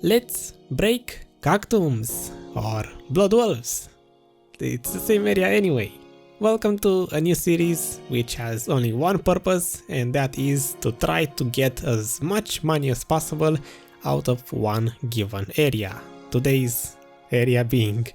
Let's break KAGTUMS or Blood Wolves. It's the same area anyway. Welcome to a new series which has only one purpose, and that is to try to get as much money as possible out of one given area. Today's area being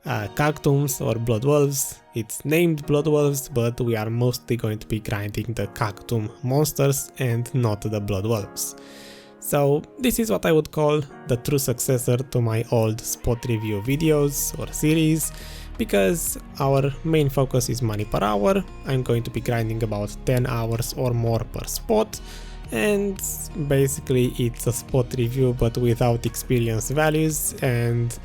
KAGTUMS or Blood Wolves. It's named Blood Wolves, but we are mostly going to be grinding the KAGTUM monsters and not the Blood Wolves. So this is what I would call the true successor to my old spot review videos or series, because our main focus is money per hour. I'm going to be grinding about 10 hours or more per spot, and basically it's a spot review but without experience values and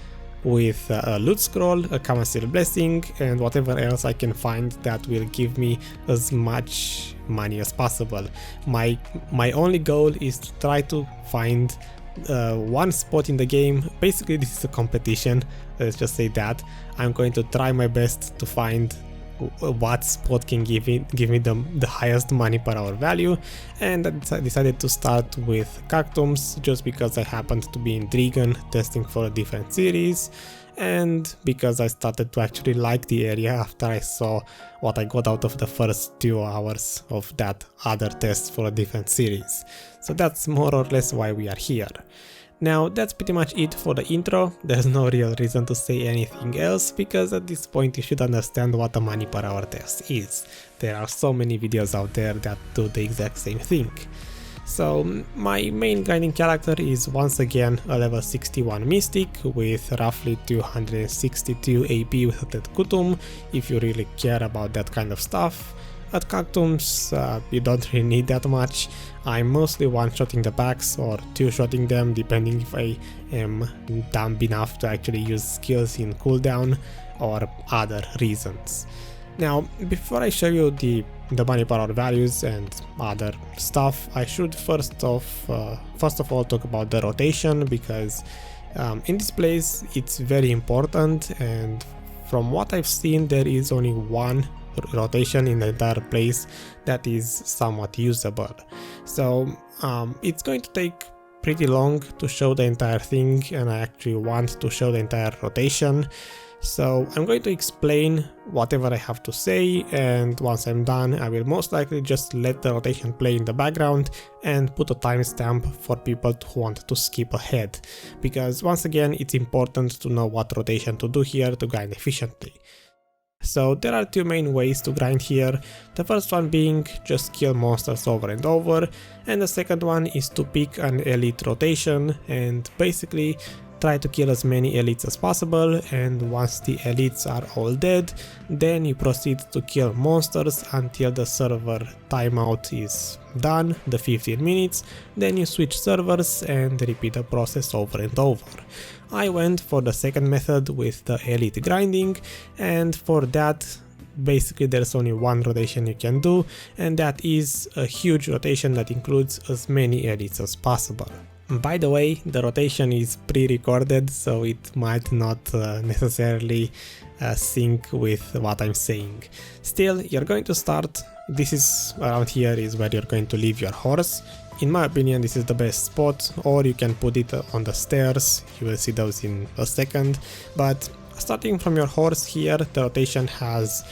with a loot scroll, a Kamasylvia blessing, and whatever else I can find that will give me as much money as possible. My only goal is to try to find one spot in the game. Basically this is a competition, let's just say that. I'm going to try my best to find what spot can give me the highest money per hour value, and I decided to start with KAGTUMS just because I happened to be in Dragon testing for a different series, and because I started to actually like the area after I saw what I got out of the first 2 hours of that other test for a different series. So that's more or less why we are here. Now that's pretty much it for the intro. There's no real reason to say anything else, because at this point you should understand what a money per hour test is. There are so many videos out there that do the exact same thing. So my main grinding character is once again a level 61 Mystic with roughly 262 AP with a KAGTUM, if you really care about that kind of stuff. At KAGTUMS, you don't really need that much. I'm mostly one-shotting the packs or two-shotting them, depending if I am dumb enough to actually use skills in cooldown or other reasons. Now, before I show you the money per hour values and other stuff, I should first of all talk about the rotation, because in this place it's very important, and from what I've seen there is only one rotation in the entire place that is somewhat usable. So it's going to take pretty long to show the entire thing, and I actually want to show the entire rotation. So I'm going to explain whatever I have to say, and once I'm done I will most likely just let the rotation play in the background and put a timestamp for people who want to skip ahead, because once again it's important to know what rotation to do here to grind efficiently. So there are two main ways to grind here, the first one being just kill monsters over and over, and the second one is to pick an elite rotation and basically try to kill as many elites as possible, and once the elites are all dead, then you proceed to kill monsters until the server timeout is done, the 15 minutes, then you switch servers and repeat the process over and over. I went for the second method with the elite grinding, and for that basically there's only one rotation you can do, and that is a huge rotation that includes as many elites as possible. By the way, the rotation is pre-recorded, so it might not necessarily sync with what I'm saying. Still, you're going to start, this is around here is where you're going to leave your horse. In my opinion this is the best spot, or you can put it on the stairs, you will see those in a second. But starting from your horse here, the rotation has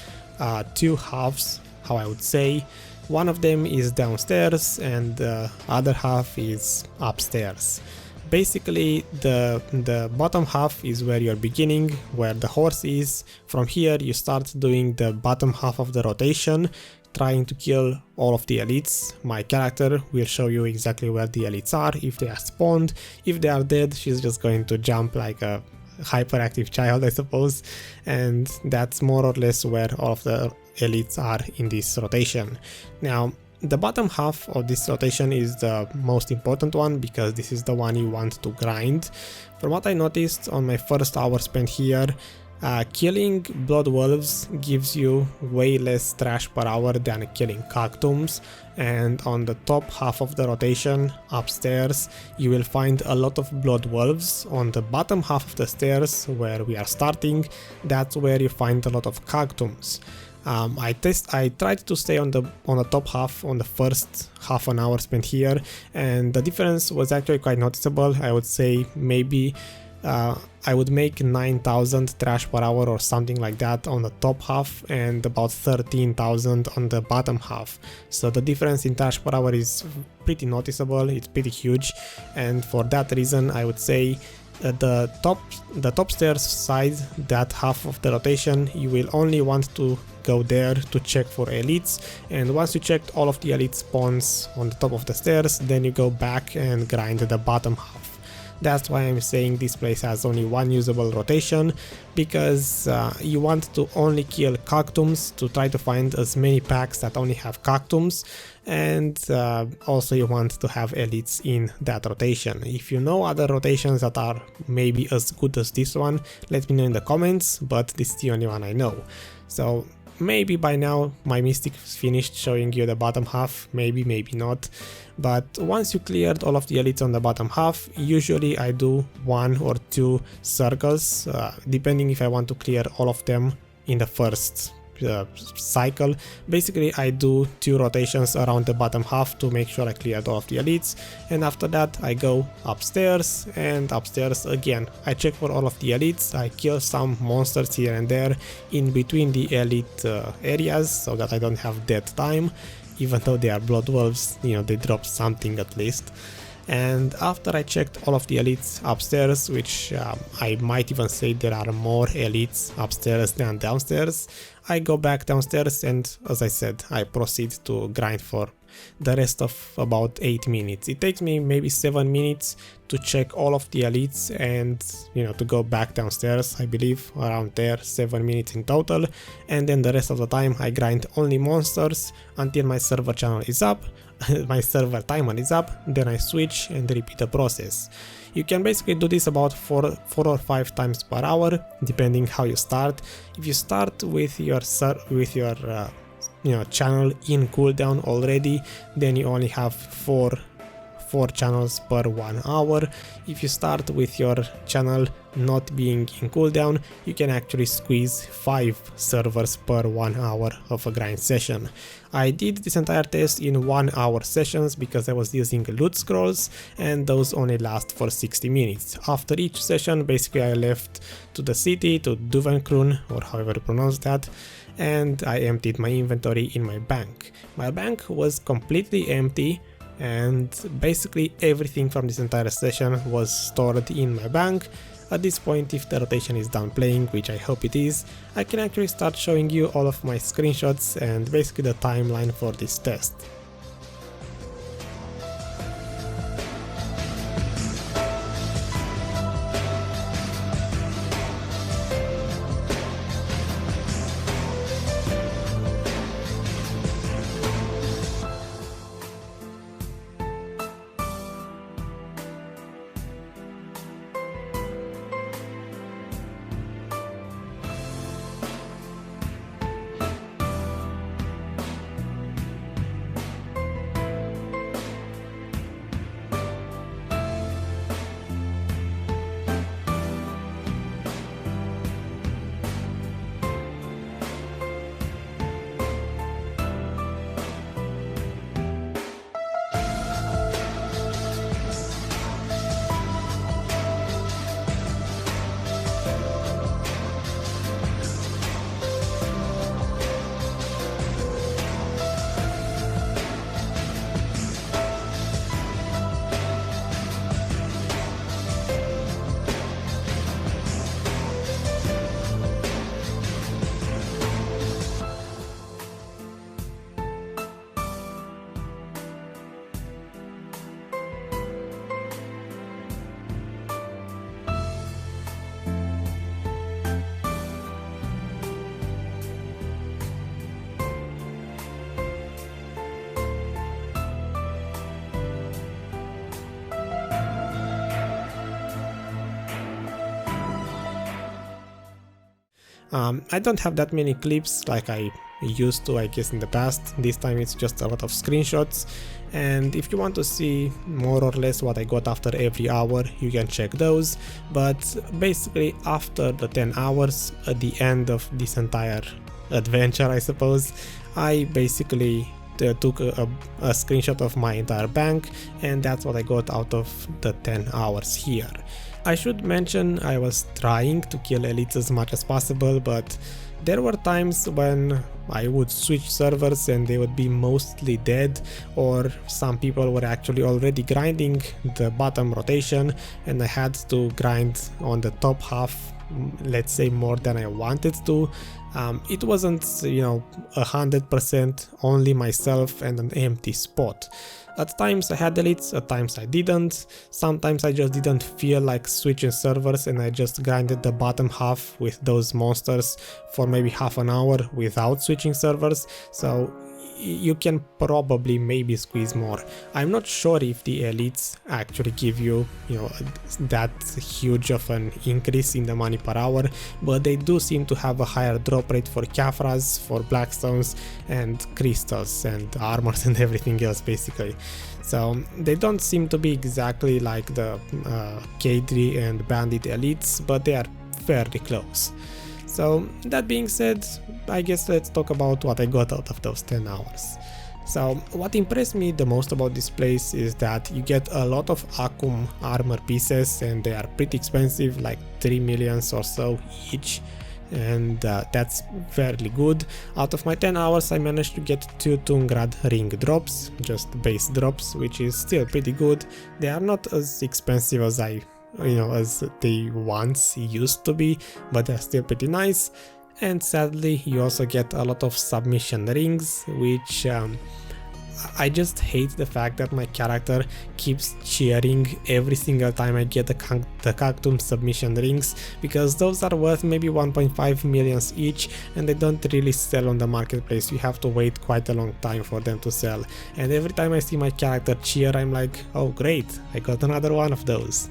two halves, how I would say. One of them is downstairs and the other half is upstairs. Basically the bottom half is where you're beginning, where the horse is. From here you start doing the bottom half of the rotation, trying to kill all of the elites. My character will show you exactly where the elites are, if they are spawned. If they are dead, she's just going to jump like a hyperactive child, I suppose, and that's more or less where all of the elites are in this rotation. Now the bottom half of this rotation is the most important one, because this is the one you want to grind. From what I noticed on my first hour spent here, killing Blood Wolves gives you way less trash per hour than killing KAGTUMS, and on the top half of the rotation upstairs you will find a lot of Blood Wolves. On the bottom half of the stairs where we are starting, that's where you find a lot of KAGTUMS. I tried to stay on the top half on the first half an hour spent here, and the difference was actually quite noticeable. I would say maybe I would make 9,000 trash per hour or something like that on the top half and about 13,000 on the bottom half. So the difference in trash per hour is pretty noticeable, it's pretty huge, and for that reason I would say the top stairs side, that half of the rotation, you will only want to go there to check for elites, and once you checked all of the elite spawns on the top of the stairs, then you go back and grind the bottom half. That's why I'm saying this place has only one usable rotation, because you want to only kill KAGTUMS to try to find as many packs that only have KAGTUMS, and also you want to have elites in that rotation. If you know other rotations that are maybe as good as this one, let me know in the comments, but this is the only one I know. So maybe by now my mystic is finished showing you the bottom half, maybe not, but once you cleared all of the elites on the bottom half, usually I do 1 or 2 circles, depending if I want to clear all of them in the first cycle. Basically I do 2 rotations around the bottom half to make sure I cleared all of the elites, and after that I go upstairs, and upstairs again I check for all of the elites. I kill some monsters here and there in between the elite areas so that I don't have dead time, even though they are blood wolves, you know, they drop something at least. And after I checked all of the elites upstairs, which I might even say there are more elites upstairs than downstairs, I go back downstairs and, as I said, I proceed to grind for the rest of about 8 minutes. It takes me maybe 7 minutes to check all of the elites and, you know, to go back downstairs. I believe around there, 7 minutes in total, and then the rest of the time I grind only monsters until my server channel is up. My server timer is up, then I switch and repeat the process. You can basically do this about 4 or 5 times per hour, depending how you start. If you start with your channel in cooldown already, then you only have 4 channels per 1 hour. If you start with your channel not being in cooldown, you can actually squeeze 5 servers per 1 hour of a grind session. I did this entire test in 1 hour sessions because I was using loot scrolls, and those only last for 60 minutes. After each session, basically I left to the city, to Duodecil, or however you pronounce that, and I emptied my inventory in my bank. My bank was completely empty, and basically everything from this entire session was stored in my bank. At this point, if the rotation is done playing, which I hope it is, I can actually start showing you all of my screenshots and basically the timeline for this test. I don't have that many clips like I used to, I guess, in the past. This time it's just a lot of screenshots, and if you want to see more or less what I got after every hour, you can check those. But basically after the 10 hours, at the end of this entire adventure, I suppose. I basically took a screenshot of my entire bank, and that's what I got out of the 10 hours here. I should mention I was trying to kill elites as much as possible, but there were times when I would switch servers and they would be mostly dead, or some people were actually already grinding the bottom rotation and I had to grind on the top half, let's say more than I wanted to. It wasn't, 100% only myself and an empty spot. At times I had elites, at times I didn't. Sometimes I just didn't feel like switching servers and I just grinded the bottom half with those monsters for maybe half an hour without switching servers. So you can probably maybe squeeze more. I'm not sure if the elites actually give you, that huge of an increase in the money per hour, but they do seem to have a higher drop rate for Khafras, for blackstones and crystals and armors and everything else basically. So they don't seem to be exactly like the K3 and bandit elites, but they are fairly close. So that being said, I guess let's talk about what I got out of those 10 hours. So what impressed me the most about this place is that you get a lot of Akum armor pieces and they are pretty expensive, like 3 millions or so each, and that's fairly good. Out of my 10 hours I managed to get 2 Tungrad ring drops, just base drops, which is still pretty good. They are not as expensive as as they once used to be, but they're still pretty nice. And sadly you also get a lot of submission rings, which I just hate the fact that my character keeps cheering every single time I get the KAGTUMS submission rings, because those are worth maybe 1.5 millions each and they don't really sell on the marketplace. You have to wait quite a long time for them to sell, and every time I see my character cheer I'm like, oh great, I got another one of those.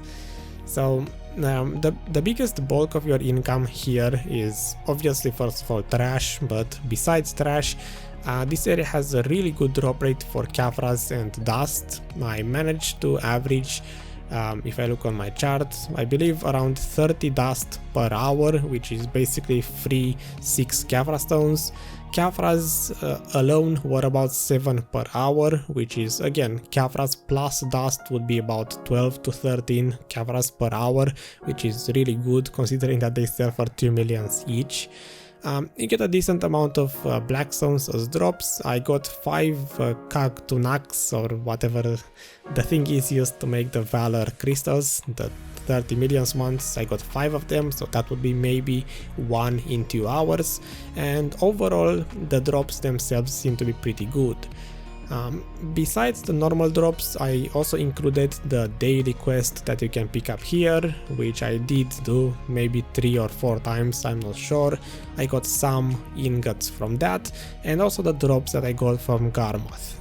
So the biggest bulk of your income here is obviously first of all trash, but besides trash, this area has a really good drop rate for Khafras and dust. I managed to average, if I look on my chart, I believe around 30 dust per hour, which is basically free 6 Khafra stones. Khafras alone were about 7 per hour, which is again Khafras plus dust would be about 12 to 13 Khafras per hour, which is really good considering that they sell for 2 millions each. You get a decent amount of blackstones as drops. I got 5 KAGTUMS or whatever the thing is used to make the Valor crystals, the 30 millions ones. I got 5 of them, so that would be maybe 1 in 2 hours, and overall the drops themselves seem to be pretty good. Besides the normal drops, I also included the daily quest that you can pick up here, which I did do maybe 3 or 4 times, I'm not sure. I got some ingots from that, and also the drops that I got from Garmoth.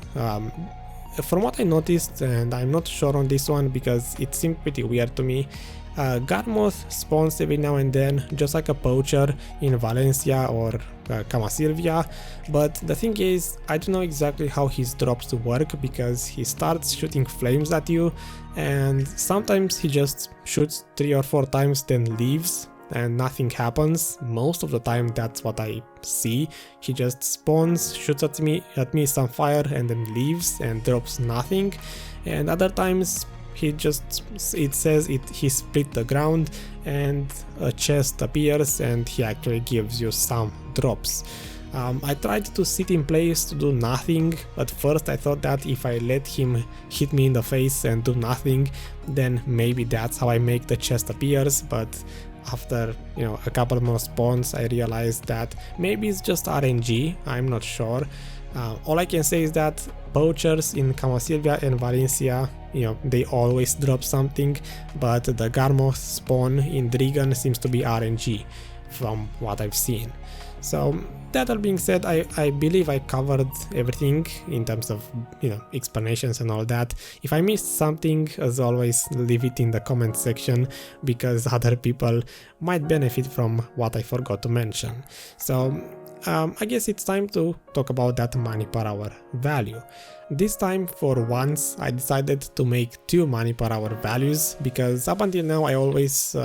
From what I noticed, and I'm not sure on this one because it seemed pretty weird to me, Garmoth spawns every now and then, just like a poacher in Valencia or Kamasylvia, but the thing is, I don't know exactly how his drops work, because he starts shooting flames at you and sometimes he just shoots 3 or 4 times then leaves and nothing happens. Most of the time that's what I see. He just spawns, shoots at me some fire and then leaves and drops nothing, and other times he split the ground and a chest appears and he actually gives you some drops. I tried to sit in place to do nothing. At first I thought that if I let him hit me in the face and do nothing, then maybe that's how I make the chest appears, but after a couple more spawns I realized that maybe it's just RNG, I'm not sure. All I can say is that poachers in Kamasylvia and Valencia, they always drop something, but the Garmoth spawn in Drigan seems to be RNG from what I've seen. So that all being said, I believe I covered everything in terms of explanations and all that. If I missed something, as always, leave it in the comment section, because other people might benefit from what I forgot to mention. So I guess it's time to talk about that money per hour value. this time for once I decided to make 2 money per hour values, because up until now I always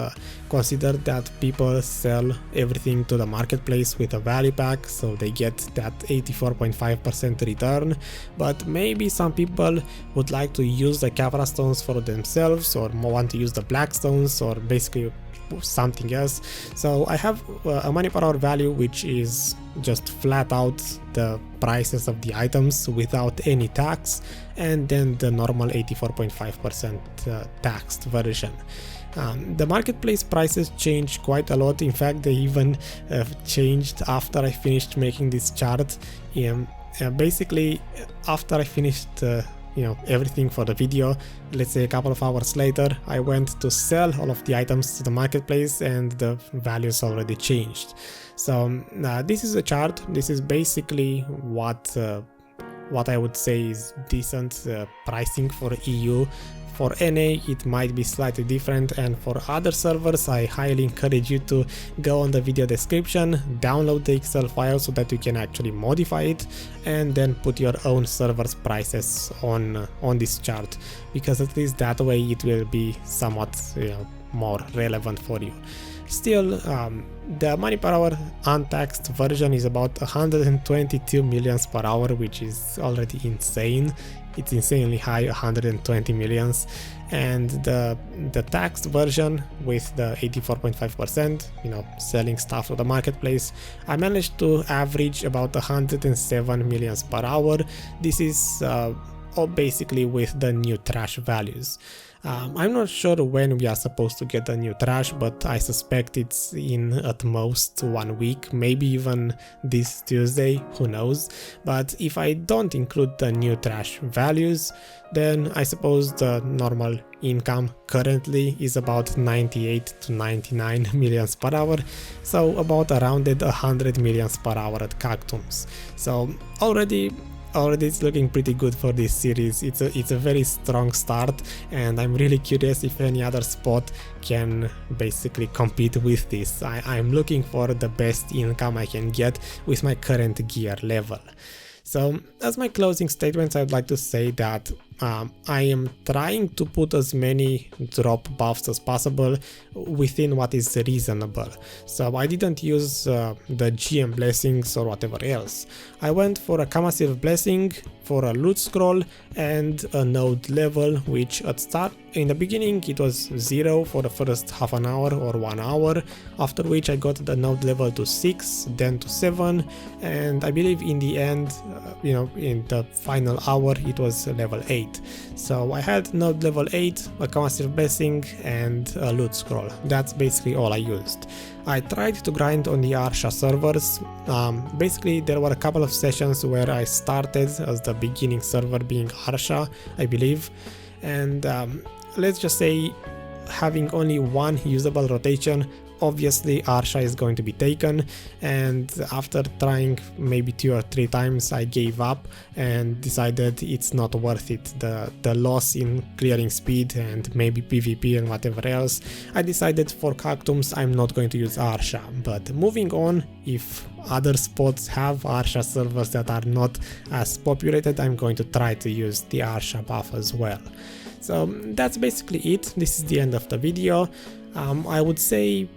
considered that people sell everything to the marketplace with a value pack, so they get that 84.5% return, but maybe some people would like to use the Kavra stones for themselves, or want to use the black stones, or basically something else. So I have a money per hour value which is just flat out the prices of the items without any tax, and then the normal 84.5% taxed version. The marketplace prices changed quite a lot. In fact, they even changed after I finished making this chart. Basically, after I finished everything for the video, let's say a couple of hours later, I went to sell all of the items to the marketplace and the values already changed. So this is a chart. This is basically what I would say is decent pricing for EU. For NA it might be slightly different, and for other servers I highly encourage you to go on the video description, download the Excel file so that you can actually modify it, and then put your own server's prices on this chart, because at least that way it will be somewhat more relevant for you. Still, the money per hour untaxed version is about 122 millions per hour, which is already insane. It's insanely high, 120 millions, and the taxed version with the 84.5%, selling stuff to the marketplace, I managed to average about 107 millions per hour. This is basically with the new trash values. I'm not sure when we are supposed to get the new trash, but I suspect it's in at most 1 week, maybe even this Tuesday, who knows. But if I don't include the new trash values, then I suppose the normal income currently is about 98 to 99 millions per hour, so about a rounded 100 millions per hour at KAGTUMS. So already it's looking pretty good for this series. It's a very strong start, and I'm really curious if any other spot can basically compete with this. I'm looking for the best income I can get with my current gear level. So as my closing statements, I'd like to say that I am trying to put as many drop buffs as possible within what is reasonable. So I didn't use the GM blessings or whatever else. I went for a Kamasylvia blessing, for a loot scroll, and a node level, which in the beginning it was 0 for the first half an hour or 1 hour, after which I got the node level to 6, then to 7, and I believe in the end, in the final hour, it was level 8. So I had node level 8, a Kamasylvia blessing, and a loot scroll. That's basically all I used. I tried to grind on the Arsha servers. Basically there were a couple of sessions where I started as the beginning server being Arsha, I believe, and let's just say having only one usable rotation, obviously Arsha is going to be taken, and after trying maybe 2 or 3 times I gave up and decided it's not worth it, the loss in clearing speed and maybe PvP and whatever else. I decided for KAGTUMS I'm not going to use Arsha, but moving on, if other spots have Arsha servers that are not as populated, I'm going to try to use the Arsha buff as well. So that's basically it. This is the end of the video. I would say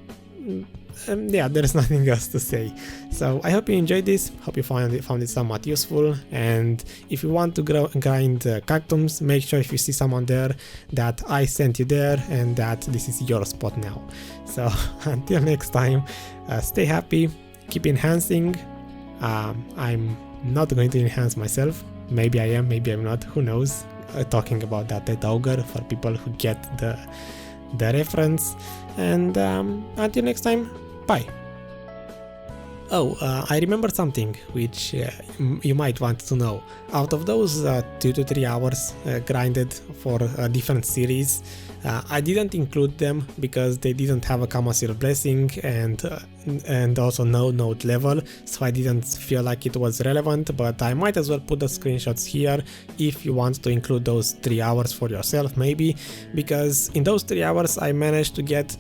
yeah, there's nothing else to say. So I hope you enjoyed this, hope you found it somewhat useful, and if you want to grind KAGTUMS, make sure if you see someone there that I sent you there and that this is your spot now. So until next time, stay happy, keep enhancing. I'm not going to enhance myself, maybe I am, maybe I'm not, who knows. Talking about that at Ogre for people who get the reference, and until next time, bye. Oh, I remembered something which you might want to know. Out of those 2 to 3 hours grinded for a different series, I didn't include them because they didn't have a Kamasylvia blessing and also no node level, so I didn't feel like it was relevant, but I might as well put the screenshots here if you want to include those 3 hours for yourself maybe, because in those 3 hours I managed to get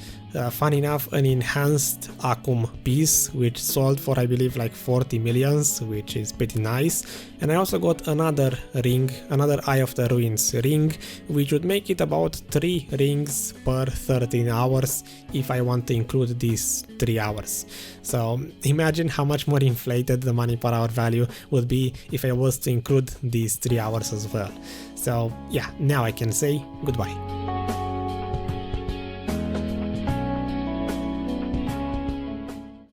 fun enough an enhanced Acum piece which sold for I believe like 40 millions, which is pretty nice, and I also got another ring, another Eye of the Ruins ring, which would make it about 3 rings per 13 hours if I want to include these 3 hours. So imagine how much more inflated the money per hour value would be if I was to include these 3 hours as well. So yeah, now I can say goodbye.